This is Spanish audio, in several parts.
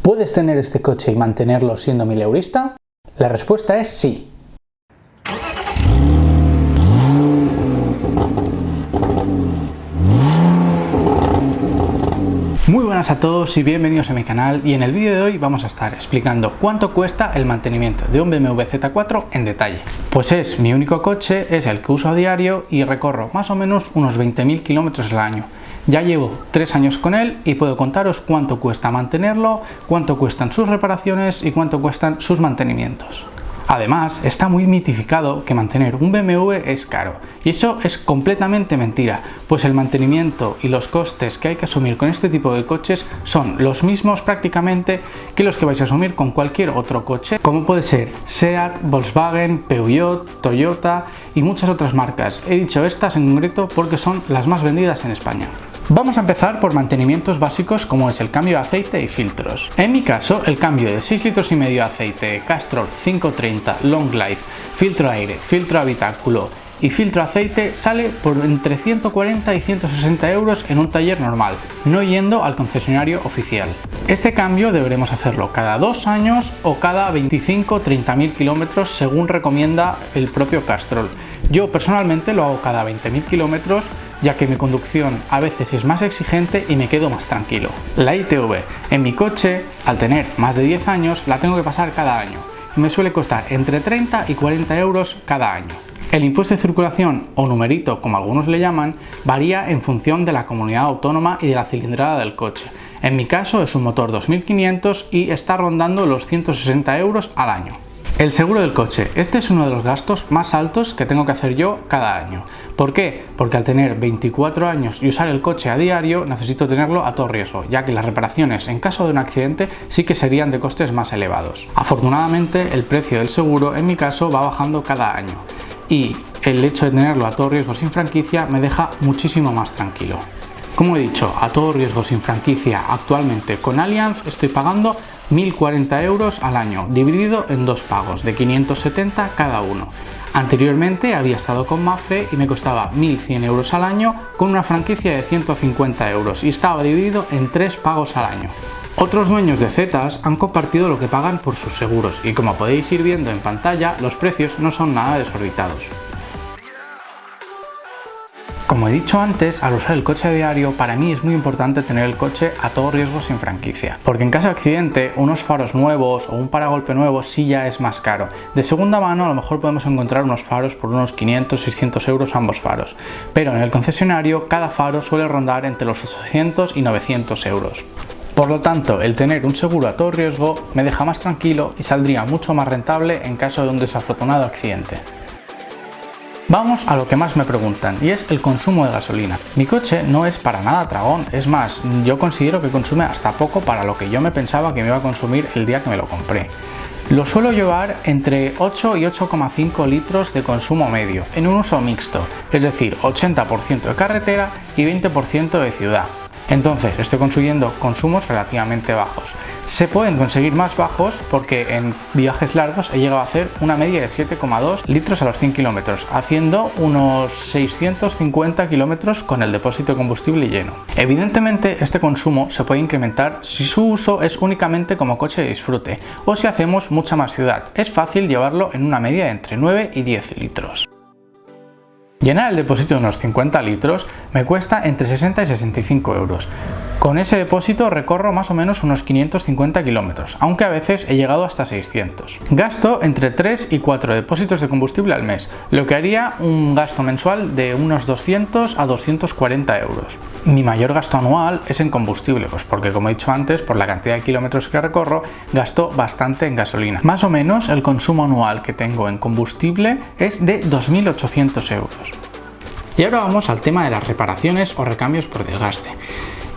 ¿Puedes tener este coche y mantenerlo siendo mileurista? La respuesta es sí. Muy buenas a todos y bienvenidos a mi canal, y en el vídeo de hoy vamos a estar explicando cuánto cuesta el mantenimiento de un BMW Z4 en detalle. Pues es mi único coche, es el que uso a diario y recorro más o menos unos 20.000 kilómetros al año. Ya llevo 3 años con él y puedo contaros cuánto cuesta mantenerlo, cuánto cuestan sus reparaciones y cuánto cuestan sus mantenimientos. Además, está muy mitificado que mantener un BMW es caro, y eso es completamente mentira, pues el mantenimiento y los costes que hay que asumir con este tipo de coches son los mismos prácticamente que los que vais a asumir con cualquier otro coche, como puede ser SEAT, Volkswagen, Peugeot, Toyota y muchas otras marcas. He dicho estas en concreto porque son las más vendidas en España. Vamos a empezar por mantenimientos básicos como es el cambio de aceite y filtros. En mi caso, el cambio de 6,5 litros de aceite Castrol 530 Long Life, filtro aire, filtro habitáculo y filtro aceite sale por entre 140 y 160 euros en un taller normal, no yendo al concesionario oficial. Este cambio deberemos hacerlo cada 2 años o cada 25-30.000 kilómetros según recomienda el propio Castrol. Yo personalmente lo hago cada 20.000 kilómetros, ya que mi conducción a veces es más exigente y me quedo más tranquilo. La ITV en mi coche, al tener más de 10 años, la tengo que pasar cada año y me suele costar entre 30 y 40 euros cada año. El impuesto de circulación, o numerito como algunos le llaman, varía en función de la comunidad autónoma y de la cilindrada del coche. En mi caso es un motor 2500 y está rondando los 160 euros al año. El seguro del coche. Este es uno de los gastos más altos que tengo que hacer yo cada año. ¿Por qué? Porque al tener 24 años y usar el coche a diario necesito tenerlo a todo riesgo, ya que las reparaciones en caso de un accidente sí que serían de costes más elevados. Afortunadamente el precio del seguro en mi caso va bajando cada año y el hecho de tenerlo a todo riesgo sin franquicia me deja muchísimo más tranquilo. Como he dicho, a todo riesgo sin franquicia actualmente con Allianz estoy pagando 1.040 euros al año, dividido en 2 pagos de 570 cada uno. Anteriormente había estado con Mapfre y me costaba 1.100 euros al año con una franquicia de 150 euros y estaba dividido en 3 pagos al año. Otros dueños de Zetas han compartido lo que pagan por sus seguros y, como podéis ir viendo en pantalla, los precios no son nada desorbitados. Como he dicho antes, al usar el coche a diario, para mí es muy importante tener el coche a todo riesgo sin franquicia, porque en caso de accidente, unos faros nuevos o un paragolpe nuevo sí ya es más caro. De segunda mano a lo mejor podemos encontrar unos faros por unos 500-600 euros ambos faros, pero en el concesionario cada faro suele rondar entre los 800 y 900 euros. Por lo tanto, el tener un seguro a todo riesgo me deja más tranquilo y saldría mucho más rentable en caso de un desafortunado accidente. Vamos a lo que más me preguntan, y es el consumo de gasolina. Mi coche no es para nada tragón, es más, yo considero que consume hasta poco para lo que yo me pensaba que me iba a consumir el día que me lo compré. Lo suelo llevar entre 8 y 8,5 litros de consumo medio, en un uso mixto, es decir, 80% de carretera y 20% de ciudad. Entonces estoy consiguiendo consumos relativamente bajos. Se pueden conseguir más bajos porque en viajes largos he llegado a hacer una media de 7,2 litros a los 100 kilómetros, haciendo unos 650 kilómetros con el depósito de combustible lleno. Evidentemente este consumo se puede incrementar si su uso es únicamente como coche de disfrute o si hacemos mucha más ciudad. Es fácil llevarlo en una media de entre 9 y 10 litros. Llenar el depósito de unos 50 litros me cuesta entre 60 y 65 euros. Con ese depósito recorro más o menos unos 550 kilómetros, aunque a veces he llegado hasta 600. Gasto entre 3 y 4 depósitos de combustible al mes, lo que haría un gasto mensual de unos 200 a 240 euros. Mi mayor gasto anual es en combustible, pues porque, como he dicho antes, por la cantidad de kilómetros que recorro, gasto bastante en gasolina. Más o menos el consumo anual que tengo en combustible es de 2.800 euros. Y ahora vamos al tema de las reparaciones o recambios por desgaste.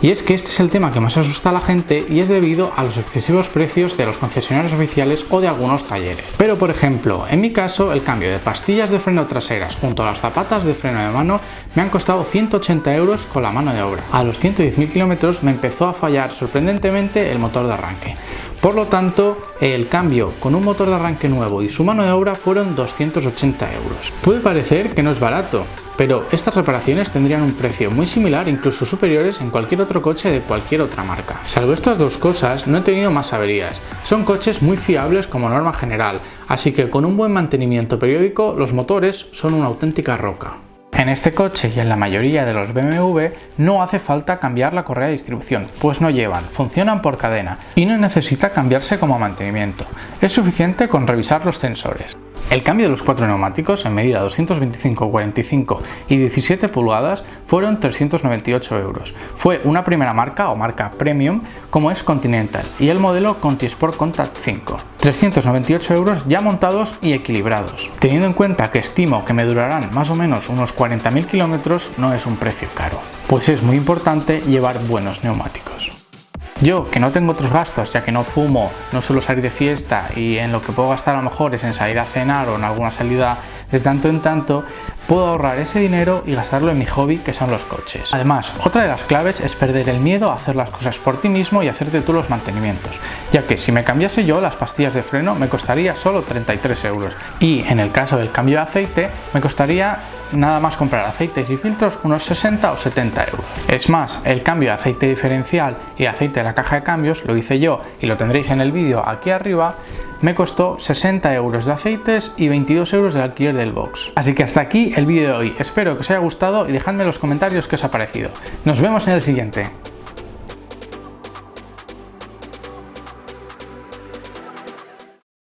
Y es que este es el tema que más asusta a la gente y es debido a los excesivos precios de los concesionarios oficiales o de algunos talleres. Pero, por ejemplo, en mi caso, el cambio de pastillas de freno traseras junto a las zapatas de freno de mano me han costado 180 euros con la mano de obra. A los 110.000 kilómetros me empezó a fallar sorprendentemente el motor de arranque. Por lo tanto, el cambio con un motor de arranque nuevo y su mano de obra fueron 280 euros. Puede parecer que no es barato, pero estas reparaciones tendrían un precio muy similar, incluso superiores, en cualquier otro coche de cualquier otra marca. Salvo estas dos cosas, no he tenido más averías. Son coches muy fiables como norma general, así que con un buen mantenimiento periódico, los motores son una auténtica roca. En este coche y en la mayoría de los BMW no hace falta cambiar la correa de distribución, pues no llevan, funcionan por cadena y no necesita cambiarse como mantenimiento. Es suficiente con revisar los sensores. El cambio de los 4 neumáticos en medida 225, 45 y 17 pulgadas fueron 398 euros. Fue una primera marca o marca premium como es Continental y el modelo Conti Sport Contact 5. 398 euros ya montados y equilibrados. Teniendo en cuenta que estimo que me durarán más o menos unos 40.000 kilómetros, no es un precio caro, pues es muy importante llevar buenos neumáticos. Yo, que no tengo otros gastos, ya que no fumo, no suelo salir de fiesta y en lo que puedo gastar a lo mejor es en salir a cenar o en alguna salida de tanto en tanto, puedo ahorrar ese dinero y gastarlo en mi hobby, que son los coches. Además, otra de las claves es perder el miedo a hacer las cosas por ti mismo y hacerte tú los mantenimientos, ya que si me cambiase yo las pastillas de freno me costaría solo 33 euros y en el caso del cambio de aceite me costaría nada más comprar aceites y filtros unos 60 o 70 euros. Es más, el cambio de aceite diferencial y aceite de la caja de cambios lo hice yo y lo tendréis en el vídeo aquí arriba. Me costó 60 euros de aceites y 22 euros de alquiler del box. Así que hasta aquí el vídeo de hoy. Espero que os haya gustado y dejadme en los comentarios qué os ha parecido. Nos vemos en el siguiente.